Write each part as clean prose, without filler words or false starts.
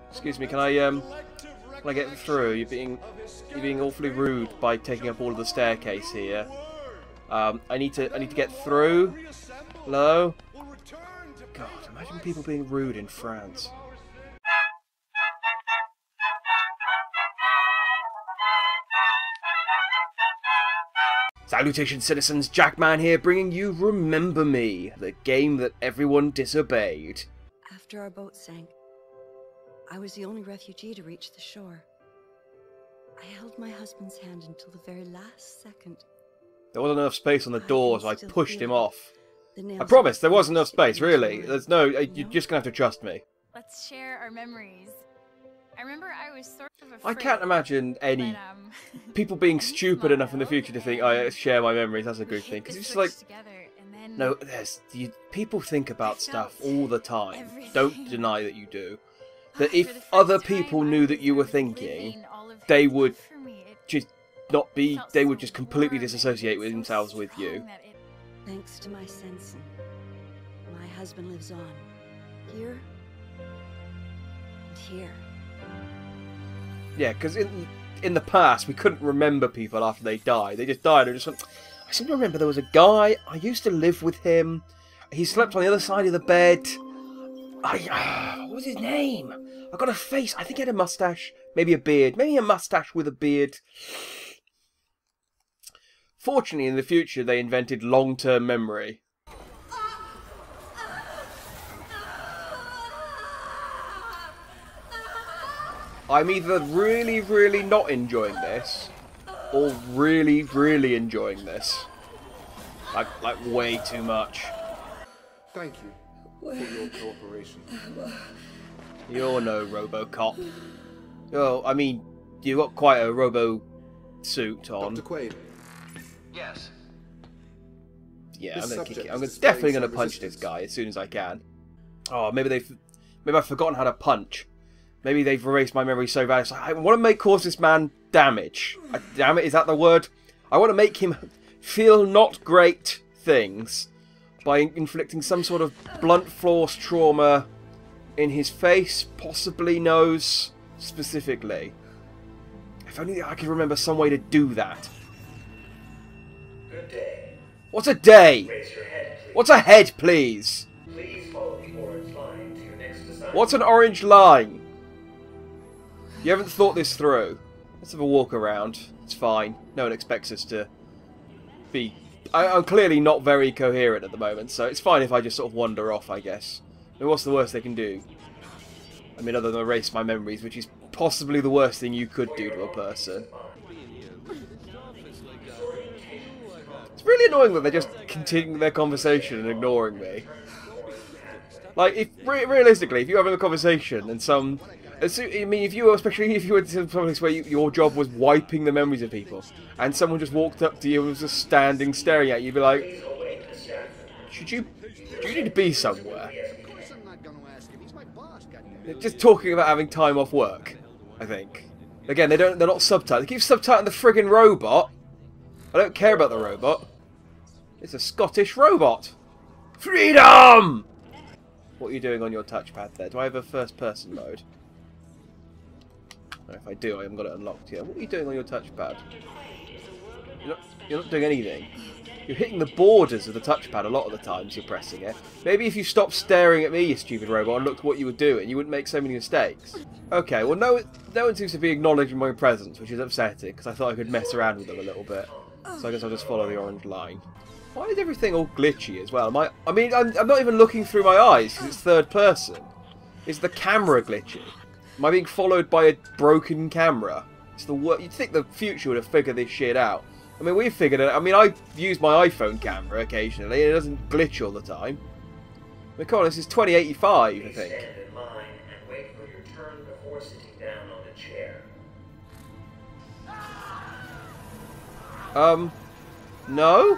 Excuse me, can I get through? You're being awfully rude by taking up all of the staircase here. I need to get through. Hello? God, imagine people being rude in France. Salutations, citizens, Jackman here, bringing you Remember Me, the game that everyone disobeyed. After our boat sank, I was the only refugee to reach the shore. I held my husband's hand until the very last second. There wasn't enough space on the door, so I pushed him off. I promise, there wasn't enough space, really. There's no... You're just gonna have to trust me. Let's share our memories. I remember I was sort of afraid. I can't imagine any people being stupid enough in the future to think, I share my memories, that's a good thing. Because it's just like... No, people think about stuff all the time. Don't deny that you do. That if other people knew that you were thinking, they would just not be... They would just completely disassociate with themselves with you. Thanks to my sensing, my husband lives on. Here and here. Yeah, because in the past, we couldn't remember people after they died. They just died and just went... I seem to remember there was a guy, I used to live with him. He slept on the other side of the bed. What was his name? I got a face. I think he had a mustache. Maybe a beard. Maybe a mustache with a beard. Fortunately, in the future, they invented long-term memory. I'm either really, really not enjoying this, or really, really enjoying this. Like way too much. Thank you for your cooperation. You're no RoboCop. Oh, I mean, you got quite a Robo suit on. Dr. Quaid. Yes. Yeah, I'm gonna kick it. I'm definitely gonna punch this guy as soon as I can. Oh, maybe I've forgotten how to punch. Maybe they've erased my memory so bad. I want to cause this man damage. Damn it, is that the word? I want to make him feel not great things by inflicting some sort of blunt force trauma in his face, possibly nose, specifically. If only I could remember some way to do that. Good day. What's a day? Raise your head, please. What's a head, please? Please follow the orange line to your next assignment. What's an orange line? You haven't thought this through. Let's have a walk around. It's fine. No one expects us to be... I'm clearly not very coherent at the moment, so it's fine if I just sort of wander off, I guess. I mean, what's the worst they can do? I mean, other than erase my memories, which is possibly the worst thing you could do to a person. It's really annoying that they're just continuing their conversation and ignoring me. Like, realistically, if you're having a conversation and some... I mean, especially if you were to a place where your job was wiping the memories of people, and someone just walked up to you and was just standing staring at you, you'd be like, do you need to be somewhere? They're just talking about having time off work, I think. Again, they're not subtitling. They keep subtitling the friggin' robot. I don't care about the robot. It's a Scottish robot. Freedom! What are you doing on your touchpad there? Do I have a first-person mode? If I do, I haven't got it unlocked yet. What are you doing on your touchpad? You're not doing anything. You're hitting the borders of the touchpad a lot of the times you're pressing it. Maybe if you stopped staring at me, you stupid robot, and looked at what you were doing, you wouldn't make so many mistakes. Okay, well, no one seems to be acknowledging my presence, which is upsetting, because I thought I could mess around with them a little bit. So I guess I'll just follow the orange line. Why is everything all glitchy as well? I'm not even looking through my eyes, because it's third person. Is the camera glitchy? Am I being followed by a broken camera? It's the worst. You'd think the future would have figured this shit out. I mean, we've figured it out. I mean, I use my iPhone camera occasionally, and it doesn't glitch all the time. I mean, come on, this is 2085, I think. Stand in line and wait for your turn before sitting down on a chair. No?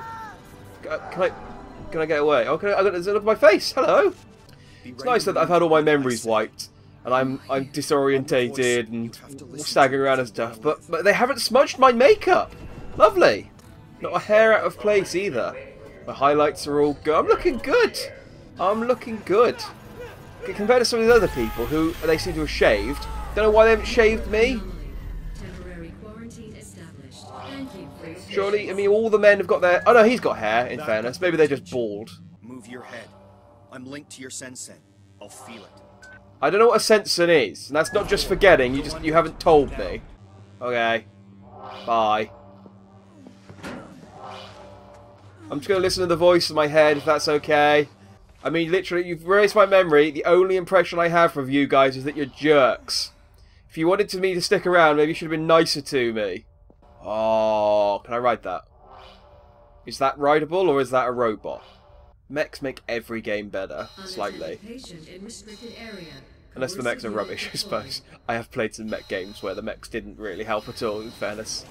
Can I get away? Oh, I got it up my face. Hello. It's nice that I've had all my memories wiped. And I'm disorientated and staggering around and stuff, but they haven't smudged my makeup. Lovely. Not a hair out of place either. My highlights are all good. I'm looking good. I'm looking good. compared to some of these other people who they seem to have shaved. Don't know why they haven't shaved me. Temporary quarantine established. Thank you for your Surely, I mean, all the men have got their... Oh no, he's got hair, in fairness. Maybe they're just bald. Move your head. I'm linked to your sensen. I'll feel it. I don't know what a sensen is. And that's not just forgetting, you haven't told me. Okay. Bye. I'm just going to listen to the voice in my head, if that's okay. I mean, literally, you've raised my memory. The only impression I have of you guys is that you're jerks. If you wanted me to stick around, maybe you should have been nicer to me. Oh, can I ride that? Is that rideable, or is that a robot? Mechs make every game better, slightly. Unless the mechs are rubbish, I suppose. I have played some mech games where the mechs didn't really help at all, in fairness.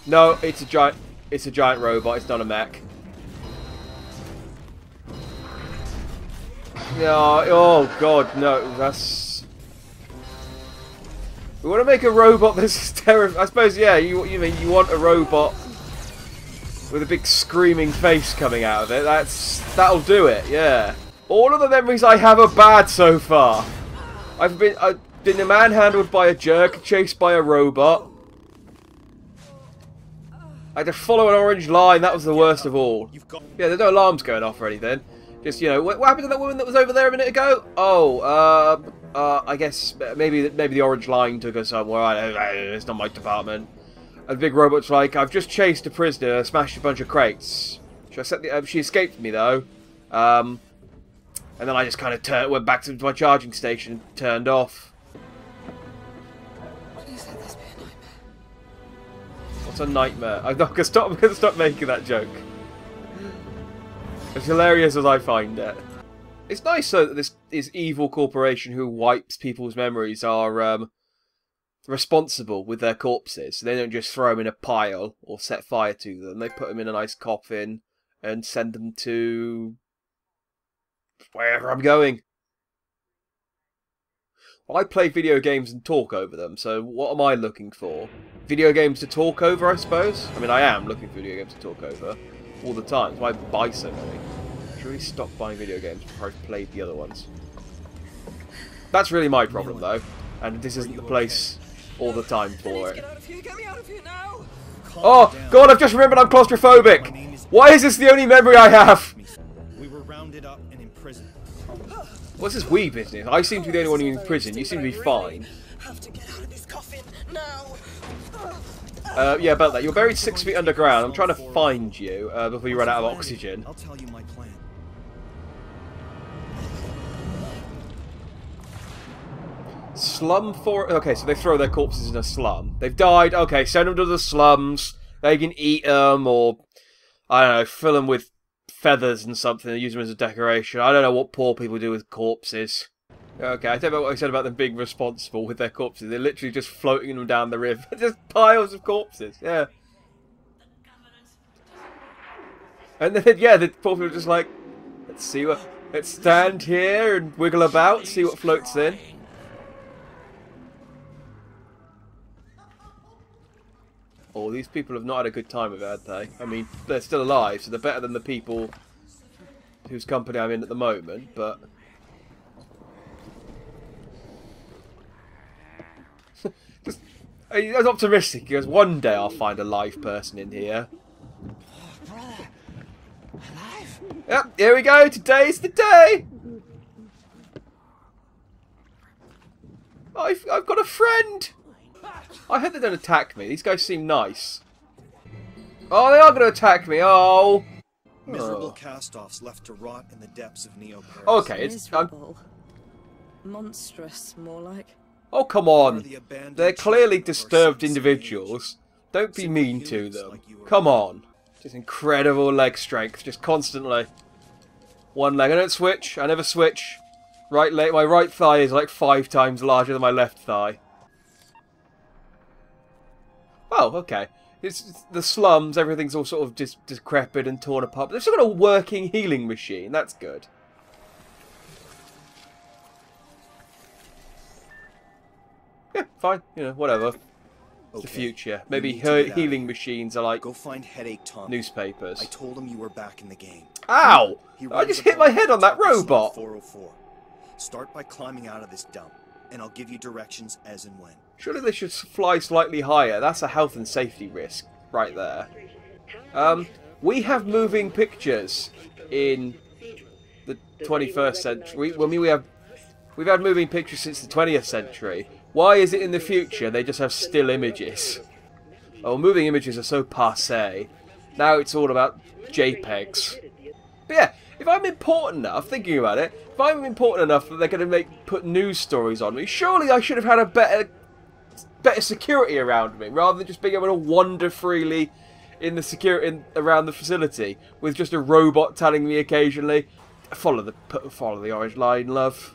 No, it's a giant robot, it's not a mech. No, oh god, no, that's... We want to make a robot that's terrifying. I suppose, yeah, you mean you want a robot with a big screaming face coming out of it. That'll do it, yeah. All of the memories I have are bad so far. I've been manhandled by a jerk, chased by a robot. I had to follow an orange line, that was the worst of all. Yeah, there's no alarms going off or anything. Just, you know, what happened to that woman that was over there a minute ago? Oh, I guess maybe the orange line took her somewhere. It's not my department. And the big robot's like, I've just chased a prisoner, smashed a bunch of crates. She escaped me though. And then I just kind of went back to my charging station and turned off. Please let this be a nightmare. What's a nightmare? I'm gonna stop making that joke. As hilarious as I find it. It's nice though that this evil corporation who wipes people's memories are responsible with their corpses. They don't just throw them in a pile or set fire to them. They put them in a nice coffin and send them to wherever I'm going. Well, I play video games and talk over them, so what am I looking for? Video games to talk over, I suppose? I mean, I am looking for video games to talk over all the time. Why buy so many? I should really stop buying video games before I've played the other ones. That's really my problem, though, and this isn't the place all the time for it. Oh, God, I've just remembered I'm claustrophobic! Why is this the only memory I have? We were rounded up and imprisoned. What's this wee business? I seem to be the only one in prison. You seem to be fine. Have to get out of this coffin now. Yeah, about that. You're buried 6 feet underground. I'm trying to find you before you run out of oxygen. I'll tell you my plan. Slum for... Okay, so they throw their corpses in a slum. They've died. Okay, send them to the slums. They can eat them or, I don't know, fill them with feathers and something and use them as a decoration. I don't know what poor people do with corpses. Okay, I don't know what I said about them being responsible with their corpses. They're literally just floating them down the river. Just piles of corpses, yeah. And then, yeah, the poor people are just like, let's stand here and wiggle about, see what floats in. Oh, these people have not had a good time of it, have they? I mean, they're still alive, so they're better than the people whose company I'm in at the moment, but... I was optimistic, because one day I'll find a live person in here. Yep, here we go, today's the day! I've got a friend! I hope they don't attack me. These guys seem nice. Oh, they are going to attack me. Oh. Miserable cast-offs left to rot in the depths of Neo-Paris. Okay, it's... monstrous, more like. Oh, come on. They're clearly disturbed individuals. Don't be mean to them. Come on. Just incredible leg strength, just constantly. One leg. I don't switch. I never switch. Right leg. My right thigh is like 5 times larger than my left thigh. Oh, okay. It's the slums, everything's all sort of just decrepit and torn apart. But they've still got a working healing machine. That's good. Yeah, fine. You know, whatever. It's the future. Maybe her healing machines are like go find Headache Tom. Newspapers. I told him you were back in the game. Ow! I just hit my head on that robot. 404. Start by climbing out of this dump, and I'll give you directions as and when. Surely they should fly slightly higher. That's a health and safety risk right there. We have moving pictures in the 21st century. I mean, we've had moving pictures since the 20th century. Why is it in the future they just have still images? Oh, moving images are so passé. Now it's all about JPEGs. But yeah, if I'm important enough, thinking about it, if I'm important enough that they're going to put news stories on me, surely I should have had a better security around me, rather than just being able to wander freely in the security around the facility with just a robot telling me occasionally, follow the orange line, love.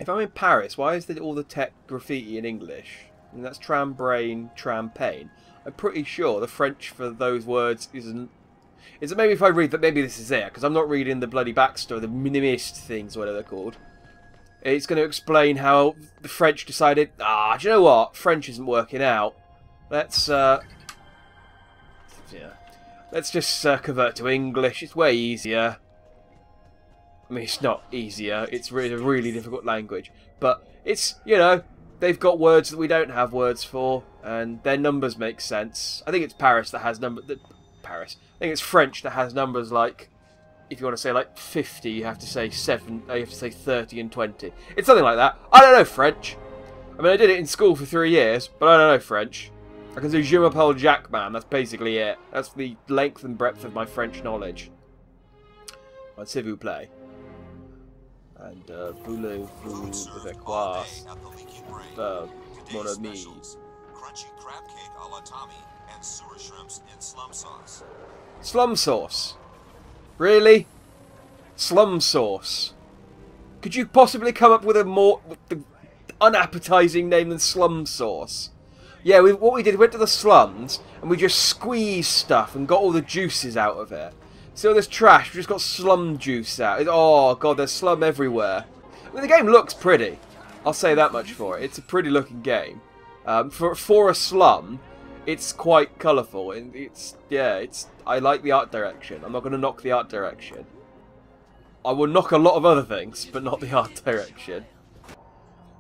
If I'm in Paris, why is all the tech graffiti in English? And that's tram brain, tram pain. I'm pretty sure the French for those words isn't. Is it maybe if I read that? Maybe this is it, because I'm not reading the bloody backstory, the minimist things, whatever they're called. It's going to explain how the French decided, do you know what? French isn't working out. Let's just convert to English. It's way easier. I mean, it's not easier. It's really a really difficult language. But it's, you know, they've got words that we don't have words for, and their numbers make sense. I think it's Paris that has Paris. I think it's French that has numbers like, if you want to say like 50, you have to say 7. You have to say 30 and 20. It's something like that. I don't know French. I mean, I did it in school for 3 years, but I don't know French. I can do Je m'appelle Jacques, man. That's basically it. That's the length and breadth of my French knowledge. S'il vous plaît. And voulez-vous avec quoi, mon ami? Crunchy crab cake a la Tommy and sewer shrimps in slum sauce. Slum sauce? Really? Slum sauce? Could you possibly come up with a more unappetizing name than slum sauce? Yeah, what we did, we went to the slums and we just squeezed stuff and got all the juices out of it. See all this trash, we just got slum juice out. Oh god, there's slum everywhere. I mean, the game looks pretty. I'll say that much for it. It's a pretty looking game. For a slum, it's quite colourful. And I like the art direction. I'm not going to knock the art direction. I will knock a lot of other things, but not the art direction.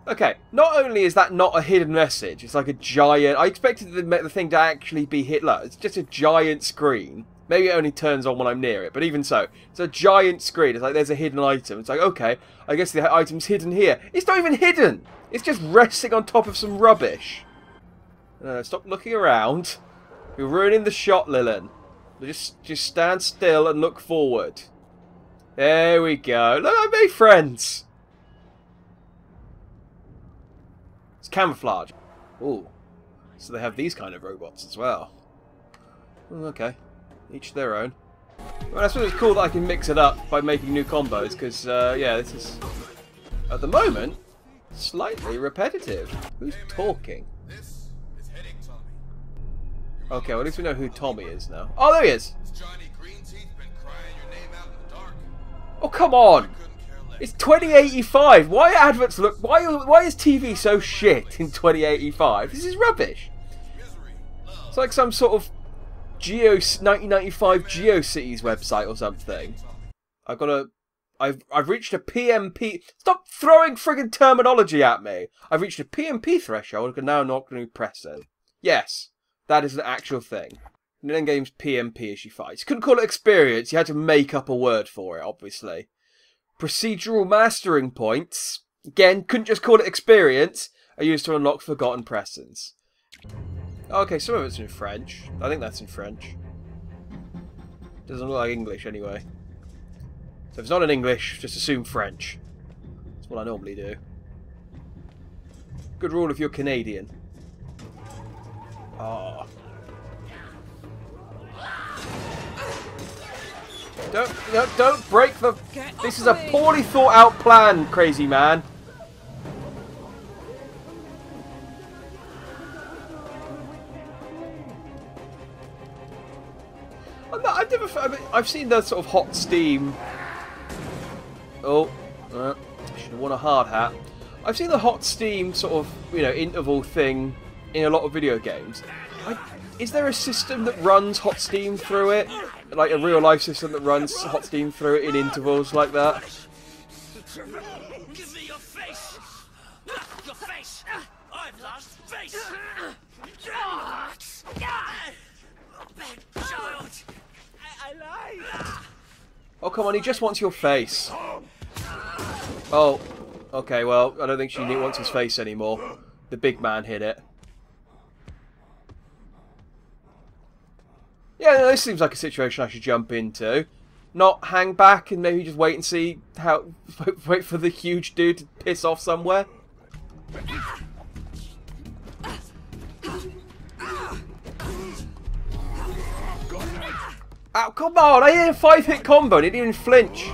Okay, not only is that not a hidden message, it's like a giant... I expected the thing to actually be Hitler. It's just a giant screen. Maybe it only turns on when I'm near it, but even so, it's a giant screen. It's like there's a hidden item. It's like, okay, I guess the item's hidden here. It's not even hidden! It's just resting on top of some rubbish. Stop looking around. You're ruining the shot, Lillian. Just stand still and look forward. There we go. Look, I made friends! It's camouflage. Ooh. So they have these kind of robots as well. Okay. Each their own. Well, I suppose it's cool that I can mix it up by making new combos, because, yeah, this is, at the moment, slightly repetitive. Who's talking? Okay, well, at least we know who Tommy is now. Oh, there he is! Oh, come on! It's 2085! Why adverts look... Why is TV so shit in 2085? This is rubbish! It's like some sort of 1995 GeoCities website or something. I've reached a PMP. Stop throwing friggin' terminology at me. I've reached a PMP threshold and can now not going to press it. Yes, that is an actual thing. In the game's PMP as she fights. You couldn't call it experience. You had to make up a word for it, obviously. Procedural mastering points. Again, couldn't just call it experience. Are used to unlock forgotten presents. Okay, some of it's in French. I think that's in French. Doesn't look like English anyway. So if it's not in English, just assume French. That's what I normally do. Good rule if you're Canadian. Oh. Don't break the... This is a poorly thought out plan, crazy man. I've seen the sort of hot steam. Oh, I should have worn a hard hat. I've seen the hot steam sort of, you know, interval thing in a lot of video games. Is there a system that runs hot steam through it? Like a real life system that runs hot steam through it in intervals like that? face! I've lost face! Bad child! I lied! Oh, come on, he just wants your face. Oh, okay, well, I don't think she wants his face anymore. The big man hit it. Yeah, no, this seems like a situation I should jump into. Not hang back and maybe just wait and see how... wait for the huge dude to piss off somewhere. Ow, come on! I hit a 5-hit combo and he didn't even flinch.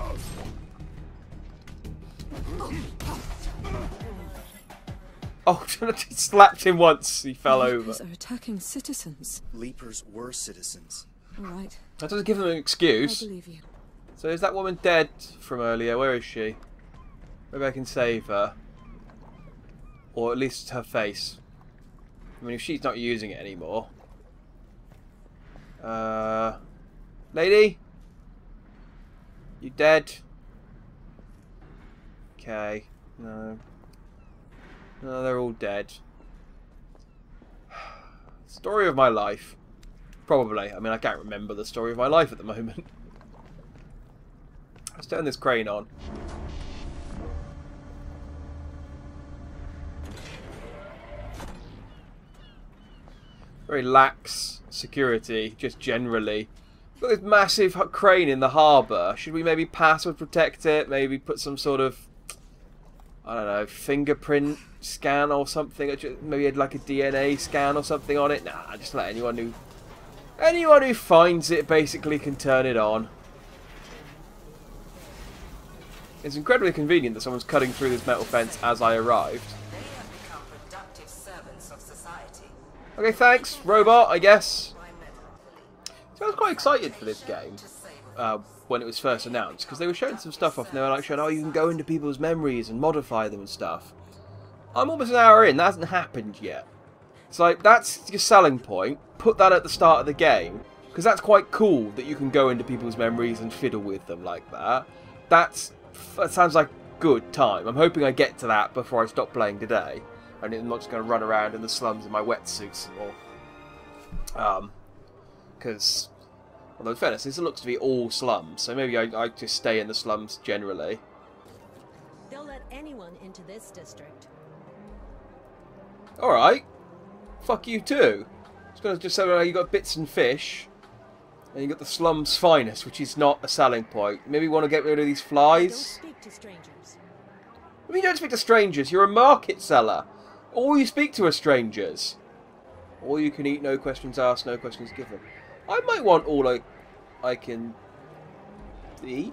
Oh, I just slapped him once. He fell over. Leapers are attacking citizens. Leapers were citizens. All right. That doesn't give them an I excuse. believe you. So is that woman dead from earlier? Where is she? Maybe I can save her. Or at least her face. I mean, if she's not using it anymore. Lady? You dead? Okay. No. No, they're all dead. Story of my life. Probably. I mean, I can't remember the story of my life at the moment. Let's turn this crane on. Very lax security, just generally. Got this massive crane in the harbour. Should we maybe password protect it? Maybe put some sort of, I don't know, fingerprint scan or something? Maybe like a DNA scan or something on it? Nah, just let anyone who finds it basically can turn it on. It's incredibly convenient that someone's cutting through this metal fence as I arrived. They have become productive servants of society. Okay, thanks, robot, I guess. So I was quite excited for this game when it was first announced, because they were showing some stuff off and they were like showing, oh, you can go into people's memories and modify them and stuff. I'm almost an hour in, that hasn't happened yet. It's like, that's your selling point. Put that at the start of the game, because that's quite cool that you can go into people's memories and fiddle with them like that. That sounds like good time. I'm hoping I get to that before I stop playing today. And I'm not just going to run around in the slums in my wetsuits anymore. Because, although in fairness, this looks to be all slums, so maybe I just stay in the slums generally. They'll let anyone into this district. Alright. Fuck you too. It's going to just say you got bits and fish. And you got the slum's finest, which is not a selling point. Maybe you want to get rid of these flies. Don't speak to strangers. I mean, you don't speak to strangers. You're a market seller. All you speak to are strangers. All you can eat, no questions asked, no questions given. I might want all I can eat.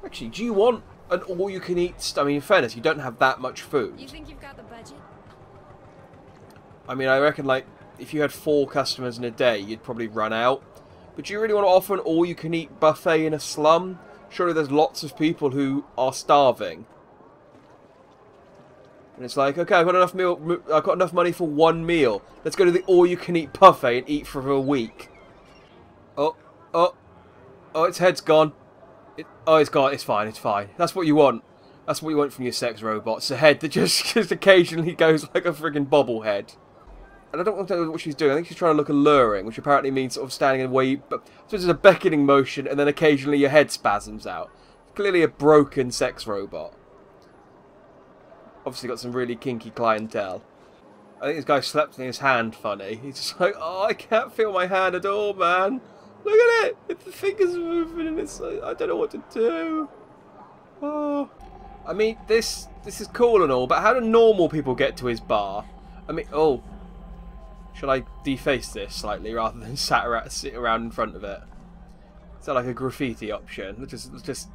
Actually, do you want an all-you-can-eat? I mean, in fairness, you don't have that much food. You think you've got the budget? I mean, I reckon, like, if you had 4 customers in a day, you'd probably run out. But do you really want to offer an all-you-can-eat buffet in a slum? Surely there's lots of people who are starving. And it's like, okay, I've got enough money for 1 meal. Let's go to the all-you-can-eat buffet and eat for a week. Oh, its head's gone. It's gone. It's fine. It's fine. That's what you want. That's what you want from your sex robots. A head that just occasionally goes like a friggin' bobblehead. And I don't know what she's doing. I think she's trying to look alluring, which apparently means sort of standing in a way. But so there's a beckoning motion, and then occasionally your head spasms out. Clearly a broken sex robot. Obviously got some really kinky clientele. I think this guy slept in his hand funny. He's just like, oh, I can't feel my hand at all, man. Look at it. The fingers are moving, and it's like, I don't know what to do. Oh. I mean, this is cool and all, but how do normal people get to his bar? I mean, oh. Should I deface this slightly rather than sit around in front of it? Is that like a graffiti option? Let's just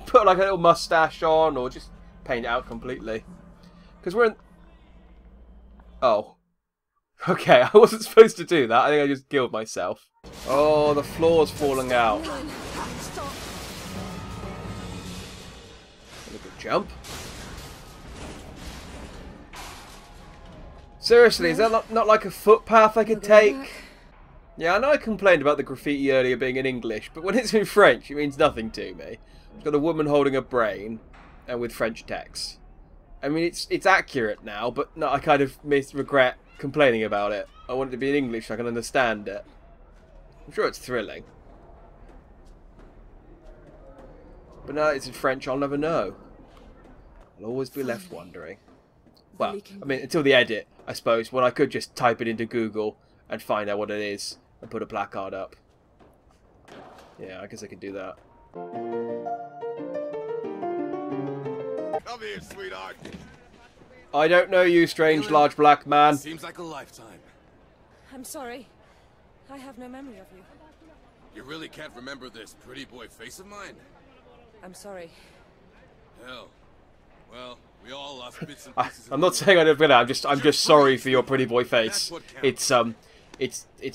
put like a little mustache on, or just paint it out completely. Because we're in... Oh. Okay, I wasn't supposed to do that. I think I just killed myself. Oh, the floor's falling out. A good jump. Seriously, is that not like a footpath I could take? Yeah, I know I complained about the graffiti earlier being in English, but when it's in French, it means nothing to me. It's got a woman holding a brain, and with French text. I mean, it's accurate now, but no, I kind of regret complaining about it. I want it to be in English so I can understand it. I'm sure it's thrilling. But now it's in French, I'll never know. I'll always be left wondering. Well, I mean, until the edit, I suppose, when I could just type it into Google and find out what it is and put a placard up. Yeah, I guess I could do that. Come here, sweetheart. I don't know you, strange large black man. Seems like a lifetime. I'm sorry. I have no memory of you. You really can't remember this pretty boy face of mine? I'm sorry. Hell. Well, we all lost bits and pieces. I'm not saying I don't get it. I'm just sorry for your pretty boy face. It's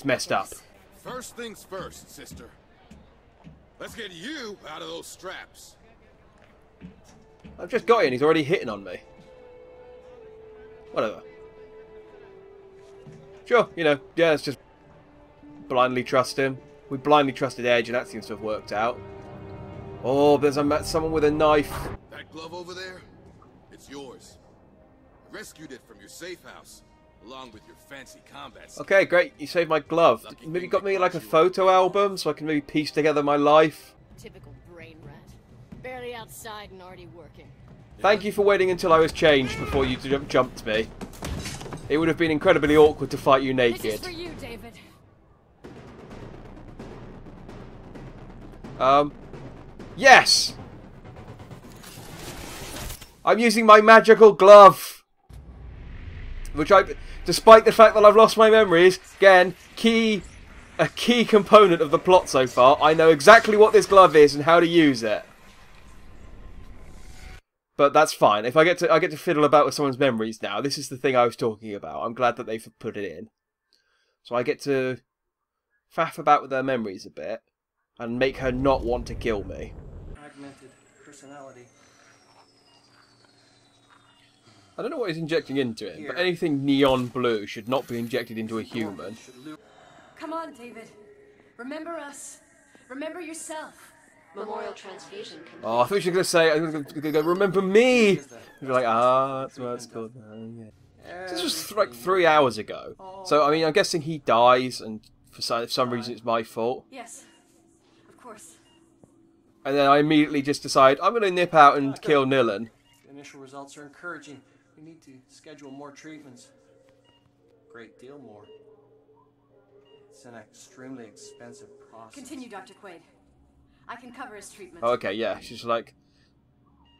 messed up. First things first, sister. Let's get you out of those straps. I've just got in. He's already hitting on me. Whatever. Sure, you know, yeah, let's just blindly trust him. We blindly trusted Edge, and that seems to have worked out. Oh, there's someone with a knife. That glove over there, it's yours. I rescued it from your safe house, along with your fancy combat skills. Okay, great. You saved my glove. Maybe got me like a photo album so I can maybe piece together my life. Typical brain rat. Barely outside and already working. Thank you for waiting until I was changed before you jumped me. It would have been incredibly awkward to fight you naked. This is for you, David. Yes! I'm using my magical glove! Which despite the fact that I've lost my memories, again, a key component of the plot so far, I know exactly what this glove is and how to use it. But that's fine. If I get to fiddle about with someone's memories now, this is the thing I was talking about. I'm glad that they've put it in. So I get to faff about with their memories a bit and make her not want to kill me. Fragmented personality. I don't know what he's injecting into it, but anything neon blue should not be injected into a human. Come on, David. Remember us. Remember yourself. Memorial transfusion complete. Oh, I thought she was going to say, I'm going to go, remember me! You're like, that's what it's called. Yeah. This was like 3 hours ago. So, I mean, I'm guessing he dies, and for some reason it's my fault. Yes, of course. And then I immediately just decide, I'm going to nip out and kill Nilan. The initial results are encouraging. We need to schedule more treatments. Great deal more. It's an extremely expensive process. Continue, Dr. Quaid. I can cover his treatment. Oh, okay, yeah. She's like,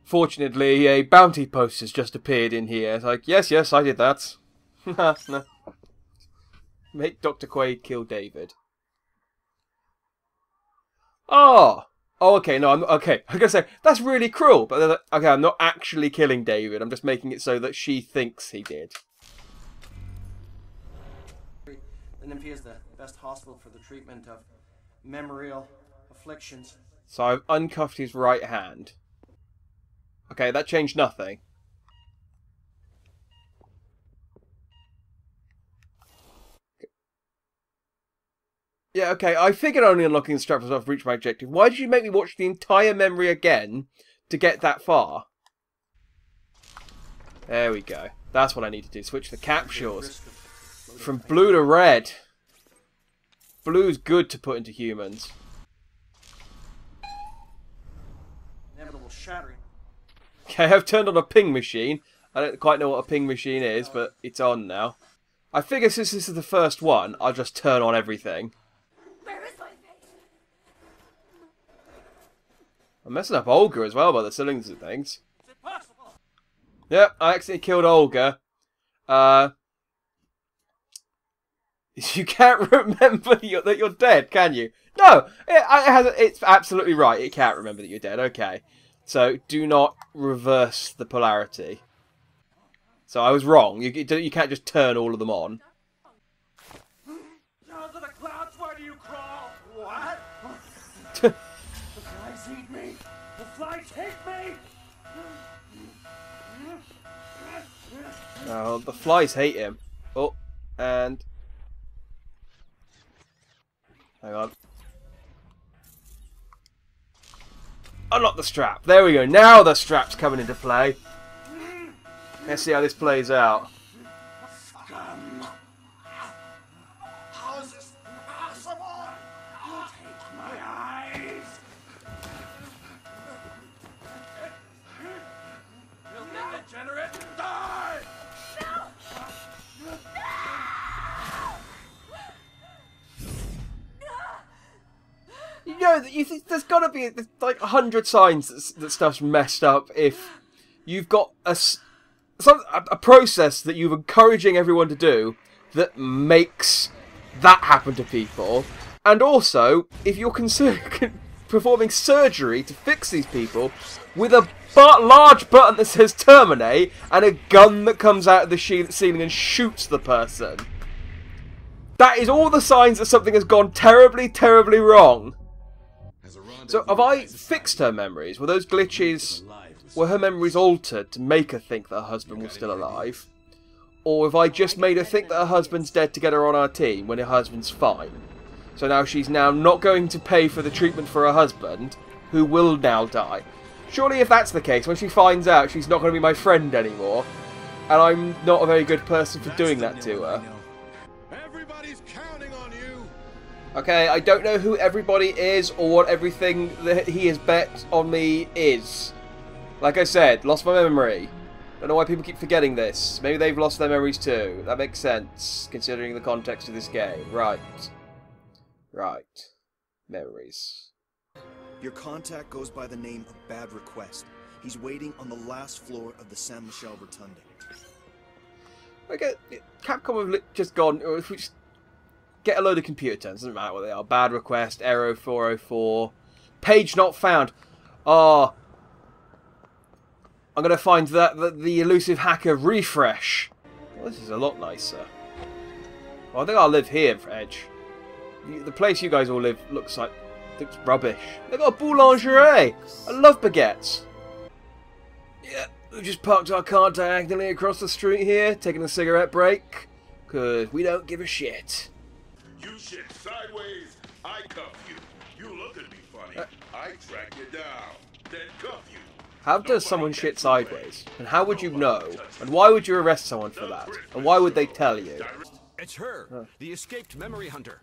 fortunately, a bounty post has just appeared in here. It's like, yes, I did that. No. Make Dr. Quaid kill David. Oh, okay, no, okay. I'm gonna say that's really cruel, but okay, I'm not actually killing David. I'm just making it so that she thinks he did. The Nymphy is the best hospital for the treatment of memorial afflictions. So I've uncuffed his right hand. Okay, that changed nothing. Yeah, okay, I figured only unlocking the strap was I've reached my objective. Why did you make me watch the entire memory again to get that far? There we go. That's what I need to do. Switch the capsules. From blue to red. Blue's good to put into humans. Inevitable shattering. Okay, I've turned on a ping machine. I don't quite know what a ping machine is, but it's on now. I figure since this is the first one, I'll just turn on everything. Where is my face? I'm messing up Olga as well by the cylinders and things. Yep, I accidentally killed Olga. You can't remember that you're dead, can you? No! It's absolutely right. It can't remember that you're dead. Okay. So, do not reverse the polarity. So, I was wrong. You can't just turn all of them on. Down to the clouds, where do you crawl? What? The flies eat me! The flies hate me! Oh, the flies hate him. Oh, and... hang on. Unlock the strap. There we go. Now the strap's coming into play. Let's see how this plays out. How is this possible? You take my eyes. Filthy degenerate, die! You know, you think there's got to be like 100 signs that stuff's messed up if you've got a process that you're encouraging everyone to do that makes that happen to people, and also if you're performing surgery to fix these people with a large button that says terminate and a gun that comes out of the ceiling and shoots the person. That is all the signs that something has gone terribly, terribly wrong. So have I fixed her memories? Were those glitches, were her memories altered to make her think that her husband was still alive? Or have I just made her think that her husband's dead to get her on our team when her husband's fine? So now she's now not going to pay for the treatment for her husband, who will now die. Surely if that's the case, when she finds out she's not going to be my friend anymore, and I'm not a very good person for doing that to her. Everybody's counting on you. Okay, I don't know who everybody is or what everything that he has bet on me is. Like I said, lost my memory. Don't know why people keep forgetting this. Maybe they've lost their memories too. That makes sense, considering the context of this game. Right. Right. Memories. Your contact goes by the name of Bad Request. He's waiting on the last floor of the San Michelle Rotunda. Okay, Capcom have just gone... Get a load of computer terms, doesn't matter what they are. Bad Request, Arrow 404, Page Not Found. Oh, I'm going to find the elusive hacker Refresh. Well, this is a lot nicer. Well, I think I'll live here, Edge. The place you guys all live looks rubbish. They've got a boulangerie. I love baguettes. Yeah, we just parked our car diagonally across the street here, taking a cigarette break, because we don't give a shit. You shit sideways, I cuff you. You look at me funny, I track you down, then cuff you. How does someone shit sideways? And how would you know? And why would you arrest someone for that? And why would they tell you? It's her, the escaped memory hunter.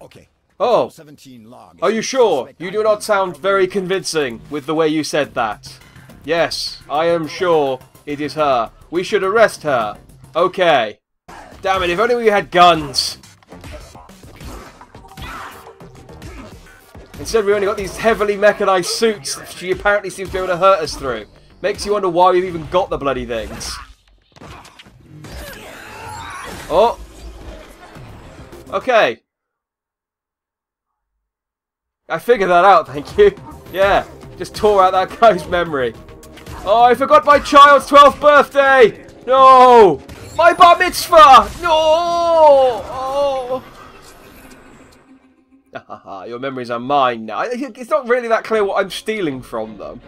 Okay. Oh, 17 log. Are you sure? You do not sound very convincing with the way you said that. Yes, I am sure it is her. We should arrest her. Okay. Damn it, if only we had guns. Instead we only got these heavily mechanized suits that she apparently seems to be able to hurt us through. Makes you wonder why we've even got the bloody things. Oh. Okay. I figured that out, thank you. Yeah, just tore out that guy's memory. Oh, I forgot my child's 12th birthday! No! My bar mitzvah! No! Oh! Your memories are mine now. It's not really that clear what I'm stealing from them.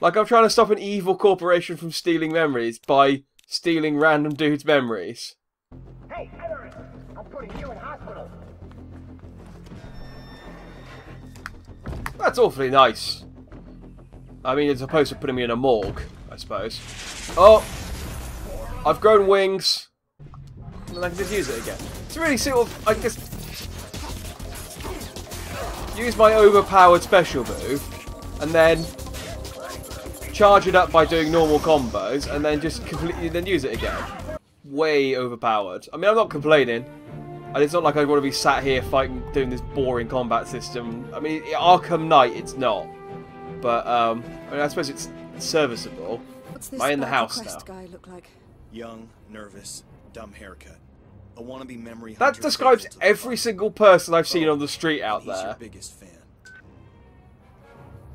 Like I'm trying to stop an evil corporation from stealing memories by stealing random dudes' memories. Hey, Aaron! I'm putting you in hospital. That's awfully nice. I mean, as opposed to putting me in a morgue, I suppose. Oh! I've grown wings. And I can just use it again. It's really sort of, I just use my overpowered special move, and then charge it up by doing normal combos, and then just completely then use it again. Way overpowered. I mean, I'm not complaining. And it's not like I want to be sat here fighting, doing this boring combat system. I mean, Arkham Knight, it's not. But, I mean, I suppose it's serviceable. What's this Am I in the house now? guy look like? Young, nervous, dumb haircut. A wannabe memory That hunter describes every single person I've seen on the street out He's your there. biggest fan.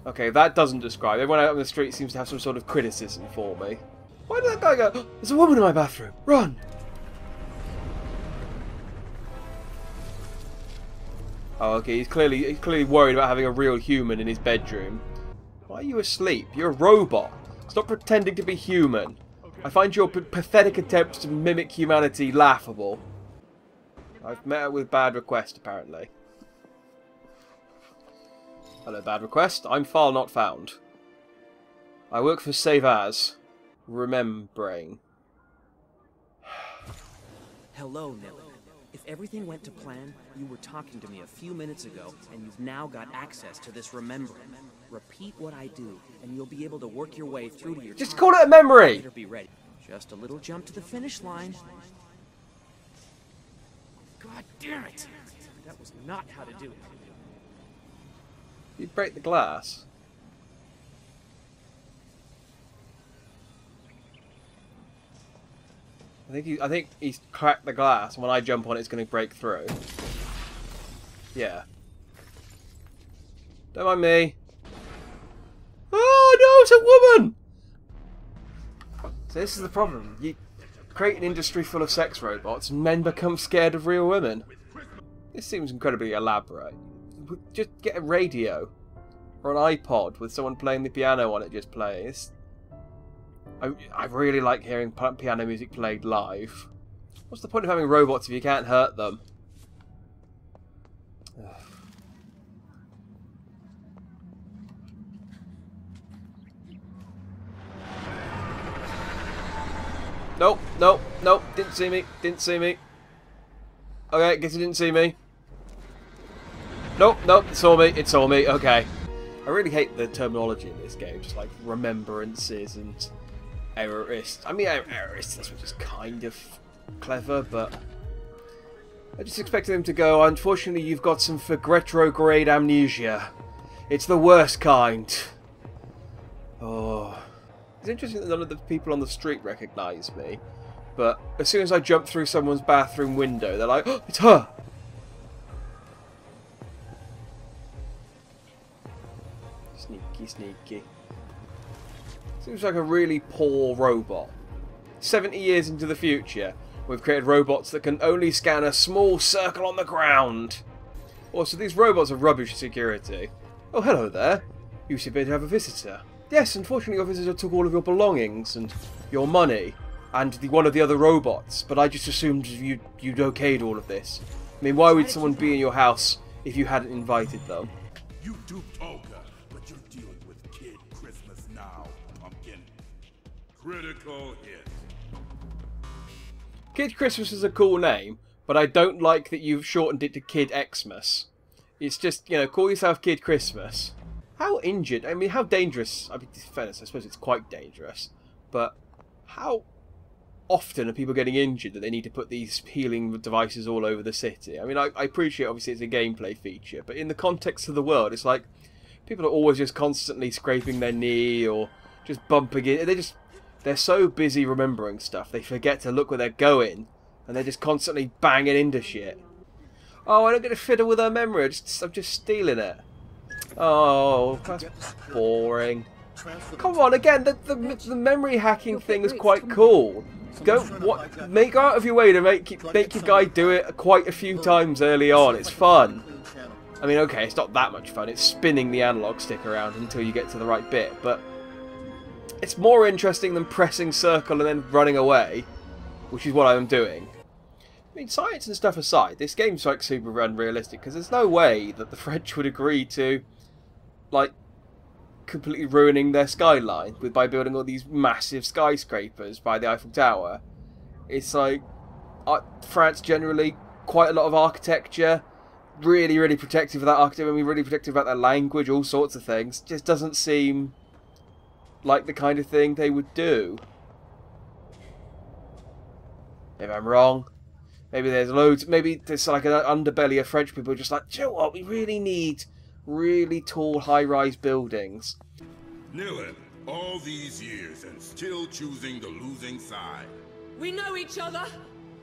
Okay, that doesn't describe. Everyone out on the street seems to have some sort of criticism for me. Why did that guy go, there's a woman in my bathroom, run! Oh, okay, he's clearly worried about having a real human in his bedroom. Why are you asleep? You're a robot. Stop pretending to be human. I find your pathetic attempts to mimic humanity laughable. I've met her with Bad Request, apparently. Hello, Bad Request. I'm file not found. I work for Save As. remembering. Hello, Nilly. If everything went to plan, you were talking to me a few minutes ago, and you've now got access to this remembering. Repeat what I do, and you'll be able to work your way through to your Just call it a memory! Better be ready. Just a little jump to the finish line. God damn it! That was not how to do it. You break the glass. I think he's cracked the glass, and when I jump on it, it's going to break through. Yeah. Don't mind me. Oh no, it's a woman! So this is the problem. You create an industry full of sex robots, and men become scared of real women. This seems incredibly elaborate. Just get a radio or an iPod with someone playing the piano on it just playing. I really like hearing piano music played live. What's the point of having robots if you can't hurt them? Nope, nope, nope, didn't see me, didn't see me. Okay, guess he didn't see me. Nope, nope, it saw me, okay. I really hate the terminology in this game, just like remembrances and errorist. I mean, errorist, that's just kind of clever, but I just expected him to go, unfortunately you've got some retrograde amnesia. It's the worst kind. Oh. It's interesting that none of the people on the street recognise me, but as soon as I jump through someone's bathroom window, they're like, oh, it's her! Sneaky, sneaky. Seems like a really poor robot. 70 years into the future, we've created robots that can only scan a small circle on the ground. Also, these robots are rubbish security. Oh, hello there. You should be able to have a visitor. Yes, unfortunately your visitor took all of your belongings and your money and one of the other robots, but I just assumed you'd okayed all of this. I mean, why would someone be in your house if you hadn't invited them? You duped Olga, but you're dealing with Kid Christmas now, pumpkin. Critical hit. Kid Christmas is a cool name, but I don't like that you've shortened it to Kid Xmas. It's just, you know, call yourself Kid Christmas. How injured? I mean, how dangerous? I mean, in fairness, I suppose it's quite dangerous. But how often are people getting injured that they need to put these healing devices all over the city? I mean, I appreciate, obviously, it's a gameplay feature. But in the context of the world, it's like people are always just constantly scraping their knee or just bumping it. They're so busy remembering stuff, they forget to look where they're going. And they're just constantly banging into shit. Oh, I don't get to fiddle with her memory. I'm just stealing it. Oh, that's boring. Come on, again, the memory hacking thing is quite cool. Go out of your way to make your guy do it quite a few times early on. It's fun. I mean, okay, it's not that much fun. It's spinning the analog stick around until you get to the right bit, but it's more interesting than pressing circle and then running away, which is what I'm doing. I mean, science and stuff aside, this game's like super unrealistic because there's no way that the French would agree to, like, completely ruining their skyline by building all these massive skyscrapers by the Eiffel Tower. It's like France generally quite a lot of architecture, really, really protective of that architecture. I mean, really protective about their language, all sorts of things. Just doesn't seem like the kind of thing they would do. Maybe I'm wrong. Maybe there's loads. Maybe there's like an underbelly of French people just like, do you know what? We really need really tall, high-rise buildings. Nilin, all these years and still choosing the losing side. We know each other.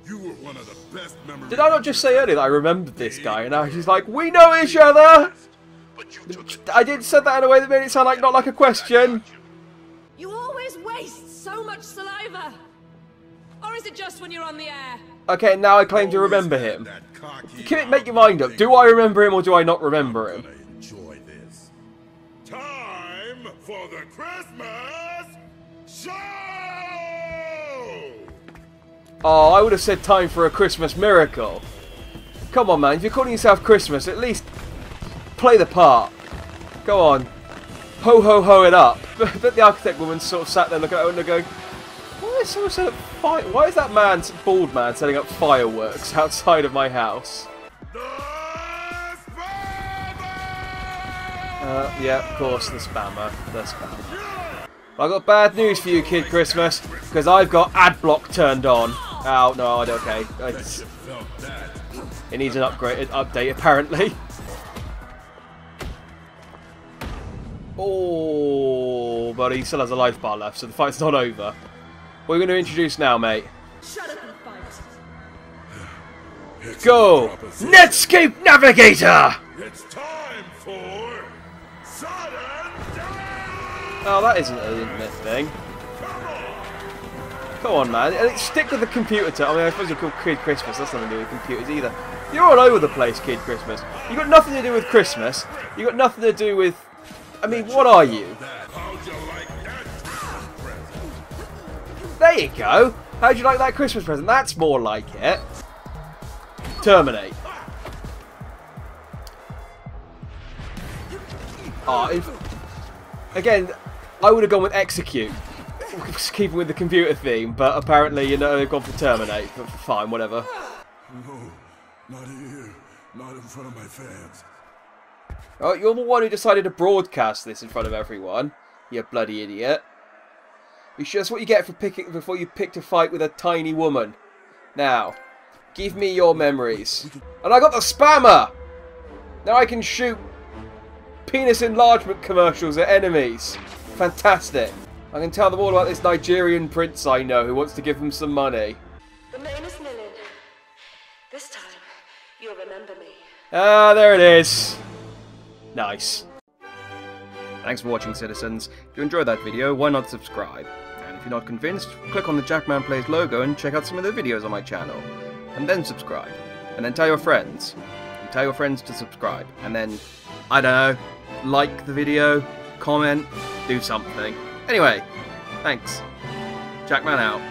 You were one of the best memories. Did I not just say earlier that I remembered this guy, and now he's like, we know each other. I did say that in a way that made it sound like not like a question. You always waste so much saliva. Or is it just when you're on the air? Okay, now I claim to remember him. Make your mind up. Do I remember him or do I not remember him? Enjoy this. Time for the Christmas show! Oh, I would have said time for a Christmas miracle. Come on, man. If you're calling yourself Christmas, at least play the part. Go on. Ho, ho, ho it up. But the architect woman sort of sat there looking at her and going, Why is someone setting up fire? Why is that man, bald man, setting up fireworks outside of my house? Yeah, of course, the spammer. The spammer. I've got bad news for you, Kid Christmas, because I've got ad block turned on. Oh, no, okay. It needs an update, apparently. Oh, but he still has a life bar left, so the fight's not over. What are we going to introduce now, mate? Shut up and fight. Go! Netscape Navigator! It's time for sudden death! Oh, that isn't an internet thing. Come on, man. Stick with the computer term. I mean, I suppose you're called Kid Christmas. That's nothing to do with computers either. You're all over the place, Kid Christmas. You got nothing to do with Christmas. You got nothing to do with... I mean, what are you? There you go. How'd you like that Christmas present? That's more like it. Terminate. Again, I would have gone with execute. Keeping with the computer theme, but apparently, you know, they've gone for terminate. But fine, whatever. No, not here. Not in front of my fans. Oh, you're the one who decided to broadcast this in front of everyone. You bloody idiot. That's what you get for picking before you picked a fight with a tiny woman. Now, give me your memories. And I got the spammer! Now I can shoot penis enlargement commercials at enemies. Fantastic. I can tell them all about this Nigerian prince I know who wants to give them some money. The name is Lillian. This time, you'll remember me. Ah, there it is. Nice. Thanks for watching, citizens. If you enjoyed that video, why not subscribe? And if you're not convinced, click on the Jackman Plays logo and check out some of the videos on my channel. And then subscribe. And then tell your friends. And tell your friends to subscribe. And then, I don't know, like the video, comment, do something. Anyway, thanks. Jackman out.